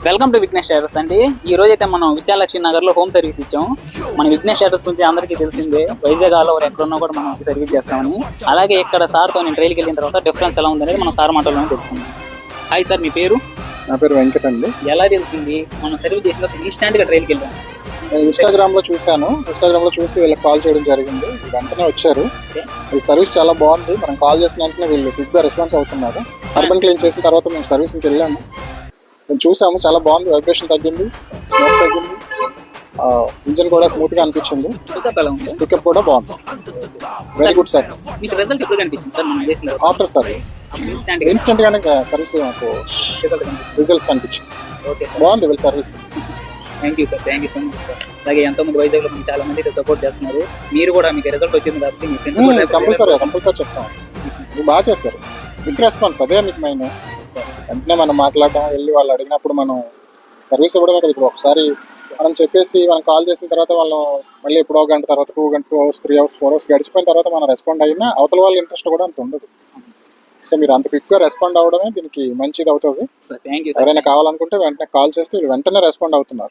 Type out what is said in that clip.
Welcome to Vignesh traders అండి. ఈ రోజు అయితే మనం విశాలక్ష్మి నగర్ లో హోమ్ సర్వీస్ ఇచ్చాము. మన విఘ్నేష్ ట్రేడర్స్ గురించి అందరికీ తెలిసిందే, వైజాగ్ ఆల్ ఓవర్ ఎక్కడున్నా కూడా మనం వచ్చి సర్వీస్ చేస్తామని. అలాగే ఇక్కడ సార్తో నేను ట్రైల్కి వెళ్ళిన తర్వాత డిఫరెన్స్ ఎలా ఉందనేది మనం సార్ మాటల్లోనే తెలుసుకుందాం. హాయ్ సార్, మీ పేరు? నా పేరు వెంకట్ అండి. ఎలా తెలిసింది మనం సర్వీస్ చేసిన తర్వాత ఇన్స్టాంట్ గా ట్రైల్కి వెళ్ళాం? ఇన్స్టాగ్రామ్ లో చూసి వీళ్ళకి కాల్ చేయడం జరిగింది. వెంటనే వచ్చారు. ఈ సర్వీస్ చాలా బాగుంది. మనం కాల్ చేసిన వెంటనే వీళ్ళు క్విక్ గా రెస్పాన్స్ అవుతున్నారు. అర్బన్ క్లీన్ చేసిన తర్వాత మేము సర్వీసింగ్కి వెళ్ళాము. మేము చూసాము, చాలా బాగుంది. వైబ్రేషన్ తగ్గింది, స్మోక్ తగ్గింది, ఇంజన్ కూడా స్మూత్ గా అనిపించింది. పికప్ కూడా బాగుంది. Very good service. మీకు రిజల్ట్ ఎప్పుడు కనిపించింది సార్ మనం చేసిన తర్వాత? ఆఫ్టర్ సర్వీస్ ఇన్స్టెంట్ గానే సర్వీస్ మాకు రిజల్ట్స్ కనిపించింది. బాగుంది వీళ్ళ service. Thank you sir, thank you so much sir. అలాగే ఎంతోమంది వైజాగ్లో మనకి చాలా మంది సపోర్ట్ చేస్తున్నారు. మీరు కూడా మీకు రిజల్ట్ వచ్చింది కాబట్టి మీ ఫ్రెండ్స్ కంపల్సరీ చెప్తాం. మీరు బాగా చేస్తారు. క్విక్ రెస్పాన్స్ అదే మీకు మెయిన్. వెంటనే మనం మాట్లాడడం, వెళ్ళి వాళ్ళు అడిగినప్పుడు మనం సర్వీస్ ఇవ్వడమే కదా. ఇప్పుడు ఒకసారి మనం చెప్పేసి మనం కాల్ చేసిన తర్వాత వాళ్ళు మళ్ళీ ఎప్పుడో గంట తర్వాత 2 గంట 2 hours 3 hours 4 hours గడిచిపోయిన తర్వాత మనం రెస్పాండ్ అయినా అవతల వాళ్ళ ఇంట్రెస్ట్ కూడా అంత ఉండదు. సో మీరు అంత క్విక్గా రెస్పాండ్ అవ్వడమే దీనికి మంచిది అవుతుంది. Thank you. ఎవరైనా కావాలనుకుంటే వెంటనే కాల్ చేస్తే వెంటనే రెస్పాండ్ అవుతున్నారు.